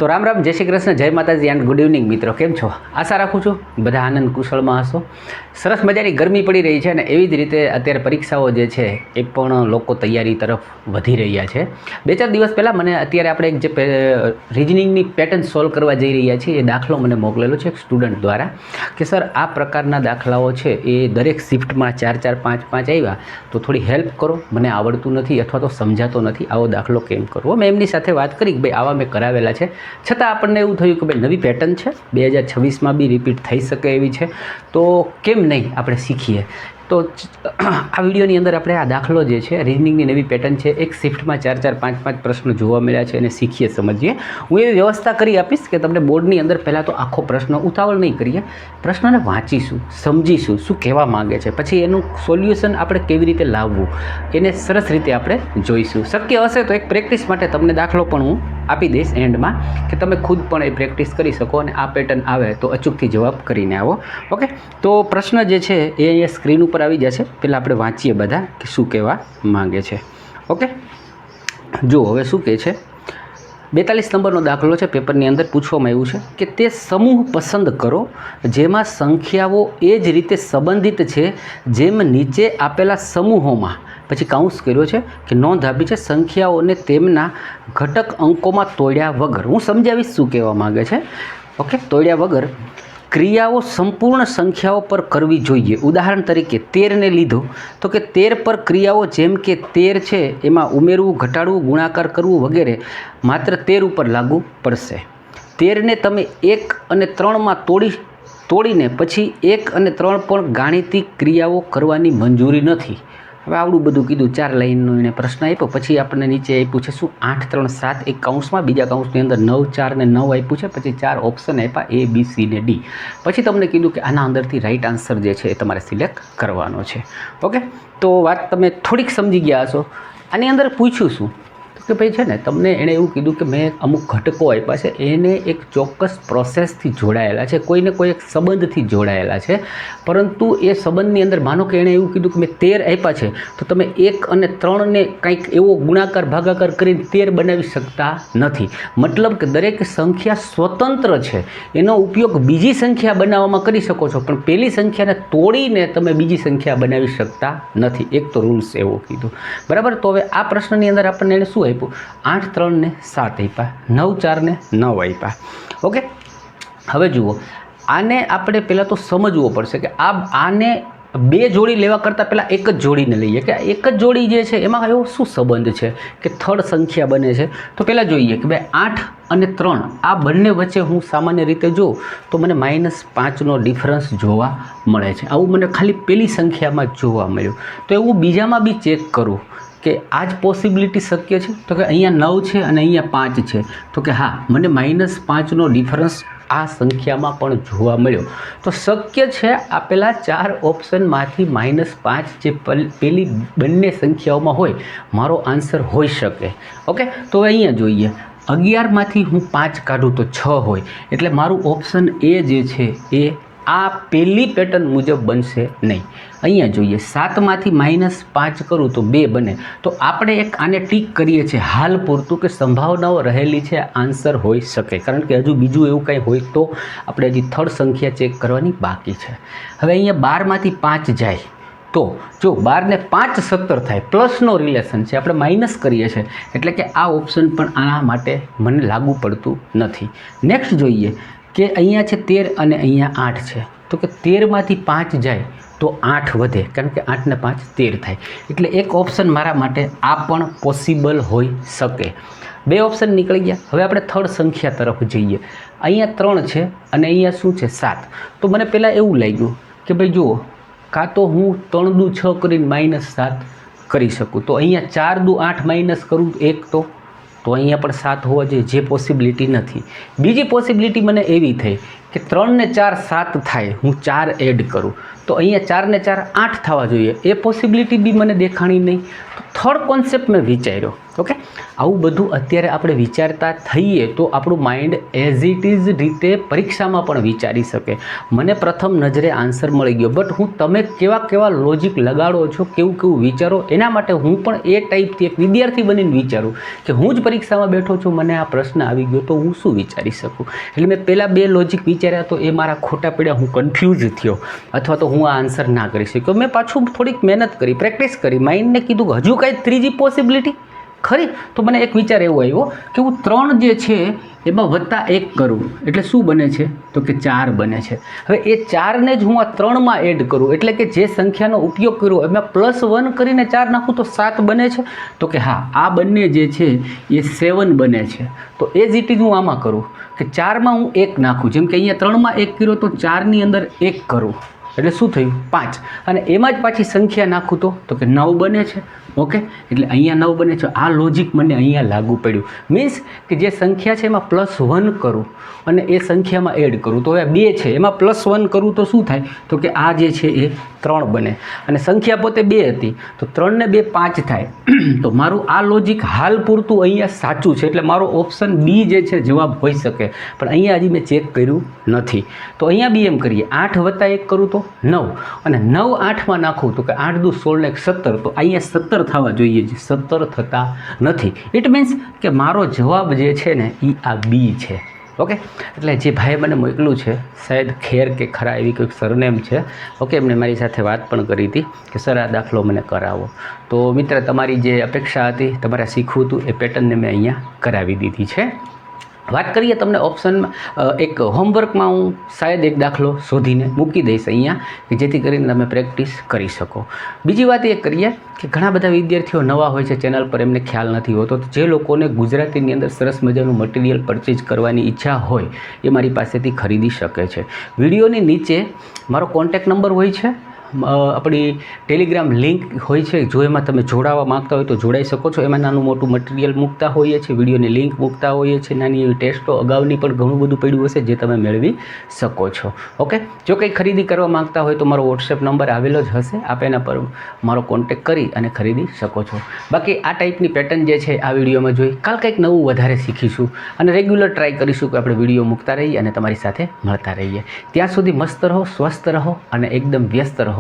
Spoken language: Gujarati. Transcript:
તો રામ રામ, જય શ્રી કૃષ્ણ, જય માતાજી એન્ડ ગુડ ઇવનિંગ મિત્રો. કેમ છો? આશા રાખું છું બધા આનંદ કુશળમાં હશો. સરસ મજાની ગરમી પડી રહી છે અને એવી જ રીતે અત્યારે પરીક્ષાઓ જે છે એ પણ લોકો તૈયારી તરફ વધી રહ્યા છે. 2-4 દિવસ પહેલાં મને અત્યારે આપણે એક જે રિઝનિંગની પેટર્ન સોલ્વ કરવા જઈ રહ્યા છીએ એ દાખલો મને મોકલેલો છે એક સ્ટુડન્ટ દ્વારા કે સર આ પ્રકારના દાખલાઓ છે એ દરેક શિફ્ટમાં 4-4, 5-5 આવ્યા તો થોડી હેલ્પ કરો, મને આવડતું નથી અથવા તો સમજાતો નથી, આવો દાખલો કેમ કરવો. મેં એમની સાથે વાત કરી કે ભાઈ આવા મેં કરાવેલા છે, છતાં આપણને એવું થયું કે ભાઈ નવી પેટર્ન છે, 2026માં બી રિપીટ થઈ શકે એવી છે, તો કેમ નહીં આપણે શીખીએ. તો આ વિડીયોની અંદર આપણે આ દાખલો જે છે રિઝનિંગની નવી પેટર્ન છે, એક શિફ્ટમાં 4-4, 5-5 પ્રશ્નો જોવા મળ્યા છે અને શીખીએ, સમજીએ. હું એવી વ્યવસ્થા કરી આપીશ કે તમને બોર્ડની અંદર પહેલાં તો આખો પ્રશ્ન ઉતાવળ નહીં કરીએ, પ્રશ્નને વાંચીશું, સમજીશું શું કહેવા માગે છે, પછી એનું સોલ્યુશન આપણે કેવી રીતે લાવવું એને સરસ રીતે આપણે જોઈશું. શક્ય હશે તો એક પ્રેક્ટિસ માટે તમને દાખલો પણ હું આપી દઈશ એન્ડમાં કે તમે ખુદ પણ એ પ્રેક્ટિસ કરી શકો અને આ પેટર્ન આવે તો અચૂકથી જવાબ કરીને આવો. ઓકે, તો પ્રશ્ન જે છે એ અહીંયા સ્ક્રીન ઉપર આવી જશે. પહેલાં આપણે વાંચીએ બધા કે શું કહેવા માંગે છે. ઓકે, જુઓ હવે શું કહે છે. 42 નંબરનો દાખલો છે, પેપરની અંદર પૂછવામાં આવ્યું છે કે તે સમૂહ પસંદ કરો જેમાં સંખ્યાઓ એ જ રીતે સંબંધિત છે જેમ નીચે આપેલા સમૂહોમાં, પછી કાઉન્સ કર્યો છે કે નોંધ આપી છે સંખ્યાઓને તેમના ઘટક અંકોમાં તોડ્યા વગર. હું સમજાવીશ શું કહેવા માગે છે. ઓકે, તોડ્યા વગર ક્રિયાઓ સંપૂર્ણ સંખ્યાઓ પર કરવી જોઈએ. ઉદાહરણ તરીકે 13ને લીધો તો કે 13 પર ક્રિયાઓ જેમ કે 13 છે એમાં ઉમેરવું, ઘટાડવું, ગુણાકાર કરવું વગેરે માત્ર 13 ઉપર લાગુ પડશે. 13ને તમે 1 અને 3માં તોડીને પછી 1 અને 3 પણ ગાણિતિક ક્રિયાઓ કરવાની મંજૂરી નથી. હવે આવડું બધું કીધું, 4 લાઈનનો એને પ્રશ્ન આપ્યો, પછી આપણને નીચે આપ્યું છે શું 8, 3, 7 એક કાઉન્સમાં, બીજા કાઉન્સની અંદર 9, 4 ને 9 આપ્યું છે, પછી 4 ઓપ્શન આપ્યા A, B, C ને D. પછી તમને કીધું કે આના અંદરથી રાઈટ આન્સર જે છે એ તમારે સિલેક્ટ કરવાનો છે. ઓકે, તો વાત તમે થોડીક સમજી ગયા હશો. આની અંદર પૂછ્યું શું કે ભાઈ છે ને તમને એણે એવું કીધું કે મેં અમુક ઘટકો આપ્યા છે એને એક ચોક્કસ પ્રોસેસથી જોડાયેલા છે, કોઈને કોઈ એક સંબંધથી જોડાયેલા છે, પરંતુ એ સંબંધની અંદર માનો કે એણે એવું કીધું કે મેં 13 આપ્યા છે તો તમે 1 અને 3ને કંઈક એવો ગુણાકાર ભાગાકાર કરીને 13 બનાવી શકતા નથી. મતલબ કે દરેક સંખ્યા સ્વતંત્ર છે, એનો ઉપયોગ બીજી સંખ્યા બનાવવામાં કરી શકો છો, પણ પહેલી સંખ્યાને તોડીને તમે બીજી સંખ્યા બનાવી શકતા નથી. એક તો રૂલ્સ એવો કીધું, બરાબર. તો હવે આ પ્રશ્નની અંદર આપણને એને શું 8, 3 ને 7 આપ્યા, 9, 4 ને 9 આપ્યા. ઓકે, હવે જુઓ આને આપણે પહેલાં તો સમજવું પડશે કે આને 2 જોડી લેવા કરતાં પહેલાં એક જ જોડીને લઈએ કે એક જ જોડી જે છે એમાં એવો શું સંબંધ છે કે થર્ડ સંખ્યા બને છે. તો પહેલાં જોઈએ કે ભાઈ 8 અને 3 આ બંને વચ્ચે હું સામાન્ય રીતે જોઉં તો મને -5નો ડિફરન્સ જોવા મળે છે. આવું મને ખાલી પહેલી સંખ્યામાં જ જોવા મળ્યું. તો એવું બીજામાં બી ચેક કરું કે આ જ પોસિબિલિટી શક્ય છે. તો કે અહીંયા 9 છે અને અહીંયા 5 છે, તો કે હા મને -5નો ડિફરન્સ આ સંખ્યામાં પણ જોવા મળ્યો. તો શક્ય છે આપેલા 4 ઓપ્શનમાંથી -5 જે પેલી બંને સંખ્યાઓમાં હોય મારો આન્સર હોઈ શકે. ઓકે, તો અહીંયા જોઈએ 11માંથી હું 5 કાઢું તો 6 હોય, એટલે મારું ઓપ્શન એ જે છે એ આ પહેલી પેટર્ન મુજબ બનશે નહીં. અહીંયા જોઈએ 7માંથી -5 કરું તો 2 બને. તો આપણે એક આને ટીક કરીએ છીએ હાલ પૂરતું કે સંભાવનાઓ રહેલી છે, આન્સર હોઈ શકે, કારણ કે હજુ બીજું એવું કંઈ હોય તો આપણે હજી થર્ડ સંખ્યા ચેક કરવાની બાકી છે. હવે અહીંયા 12માંથી 5 જાય તો જો 12 ને 5 17 થાય, પ્લસનો રિલેશન છે, આપણે માઇનસ કરીએ છીએ, એટલે કે આ ઓપ્શન પણ આના માટે મને લાગુ પડતું નથી. નેક્સ્ટ જોઈએ કે અહીંયા છે 13 અને અહીંયા 8 છે, તો કે 13માંથી 5 જાય તો 8 વધે, કારણ કે 8 ને 5 13 થાય, એટલે એક ઓપ્શન મારા માટે આ પણ પોસિબલ હોઈ શકે. 2 ઓપ્શન નીકળી ગયા. હવે આપણે થર્ડ સંખ્યા તરફ જઈએ. અહીંયા 3 છે અને અહીંયા શું છે 7. તો મને પહેલાં એવું લાગ્યું કે ભાઈ જુઓ કાં તો હું 3 દુ 6 કરીને -7 કરી શકું, તો અહીંયા 4 દુ 8 માઇનસ કરું 1 તો અહીંયા પણ 7 હોવા જોઈએ, જે પોસિબિલિટી નથી. બીજી પોસિબિલિટી મને એવી થઈ કે 3 ને 4 7 થાય, હું 4 એડ કરું તો અહીંયા 4 ને 4 8 થવા જોઈએ, એ પોસિબિલિટી બી મને દેખાણી નહીં. તો થર્ડ કોન્સેપ્ટ મેં વિચાર્યો ઓકે, આવું બધું અત્યારે આપણે વિચારતા થઈએ તો આપણું માઇન્ડ એઝ ઇટ ઇઝ રીતે પરીક્ષામાં પણ વિચારી શકે. મને પ્રથમ નજરે આન્સર મળી ગયો, બટ હું તમે કેવા લોજિક લગાડો છો, કેવું વિચારો, એના માટે હું પણ એ ટાઈપથી એક વિદ્યાર્થી બનીને વિચારું કે હું જ પરીક્ષામાં બેઠો છું, મને આ પ્રશ્ન આવી ગયો તો હું શું વિચારી શકું. એટલે મેં પહેલાં 2 લોજિક વિચાર્યા તો એ મારા ખોટા પડ્યા, હું કન્ફ્યુઝ થયો અથવા તો હું આ આન્સર ના કરી શક્યો. મેં પાછું થોડીક મહેનત કરી, પ્રેક્ટિસ કરી, માઇન્ડને કીધું કે હજુ કાંઈ ત્રીજી પોસિબિલિટી ખરી. તો મને એક વિચાર એવો આવ્યો કે હું 3 જે છે એમાં +1 કરું એટલે શું બને છે તો કે 4 બને છે. હવે એ 4ને જ હું આ 3માં એડ કરું એટલે કે જે સંખ્યાનો ઉપયોગ કર્યો એમાં +1 કરીને 4 નાખું તો 7 બને છે. તો કે હા, આ બંને જે છે એ 7 બને છે. તો એ જ રીતે હું આમાં કરું કે 4માં હું 1 નાખું, જેમ કે અહીંયા 3માં 1 કર્યો તો 4ની અંદર 1 કરું એટલે શું થયું 5, અને એમાં જ પાછી સંખ્યા નાખું તો કે 9 બને છે. ઓકે, એટલે અહીંયા 9 બને છે. આ લોજિક મને અહીંયા લાગુ પડ્યું. મીન્સ કે જે સંખ્યા છે એમાં +1 કરું અને એ સંખ્યામાં એડ કરું તો હવે 2 છે એમાં +1 કરું તો શું થાય તો કે આ જે છે એ 3 બને, અને સંખ્યા પોતે 2 હતી તો 3 ને 2 5 થાય. તો મારું આ લોજિક હાલ પૂરતું અહીંયા સાચું છે, એટલે મારો ઓપ્શન બી જે છે જવાબ હોઈ શકે. પણ અહીંયા હજી મેં ચેક કર્યું નથી. તો અહીંયા બી એમ કરીએ, 8 + 1 કરું તો 9, અને 9 8માં નાખું તો કે 8 દુ 16 ને 17, તો અહીંયા 17 થવા જોઈએ છે, 17 થતા નથી. ઇટ મીન્સ કે મારો જવાબ જે છે ને એ આ બી છે. ઓકે, એટલે જે ભાઈએ મને મોકલું છે શાયદ ખેર કે ખરા એવી કોઈક સરનેમ છે. ઓકે, એમને મારી સાથે વાત પણ કરી હતી કે સર આ દાખલો મને કરાવો. તો મિત્ર, તમારી જે અપેક્ષા હતી, તમારે શીખવું હતું એ પેટર્નને મેં અહીંયા કરાવી દીધી છે. વાત કરીએ તમને ઓપ્શનમાં, એક હોમવર્કમાં હું શાયદ એક દાખલો શોધીને મૂકી દઈશ અહીંયા કે જેથી કરીને તમે પ્રેક્ટિસ કરી શકો. બીજી વાત એ કરીએ કે ઘણા બધા વિદ્યાર્થીઓ નવા હોય છે ચેનલ પર, એમને ખ્યાલ નથી હોતો. તો જે લોકોને ગુજરાતીની અંદર સરસ મજાનું મટીરિયલ પરચેજ કરવાની ઈચ્છા હોય એ મારી પાસેથી ખરીદી શકે છે. વિડીયોની નીચે મારો કોન્ટેક નંબર હોય છે, આપણી ટેલિગ્રામ લિંક હોય છે, જો એમાં તમે જોડાવા માગતા હોય તો જોડાઈ શકો છો. એમાં નાનું મોટું મટીરિયલ મૂકતા હોઈએ છીએ, વિડીયોની લિંક મૂકતા હોઈએ છીએ, નાની એવી ટેસ્ટો અગાઉની પણ ઘણું બધું પડ્યું હશે જે તમે મેળવી શકો છો. ઓકે, જો કંઈ ખરીદી કરવા માગતા હોય તો મારો વોટ્સએપ નંબર આવેલો જ હશે, આપ એના પર મારો કોન્ટેક કરી અને ખરીદી શકો છો. બાકી આ ટાઈપની પેટર્ન જે છે આ વિડીયોમાં જોઈ, કાલ કંઈક નવું વધારે શીખીશું અને રેગ્યુલર ટ્રાય કરીશું કે આપણે વિડીયો મૂકતા રહીએ અને તમારી સાથે મળતા રહીએ. ત્યાં સુધી મસ્ત રહો, સ્વસ્થ રહો અને એકદમ વ્યસ્ત રહો.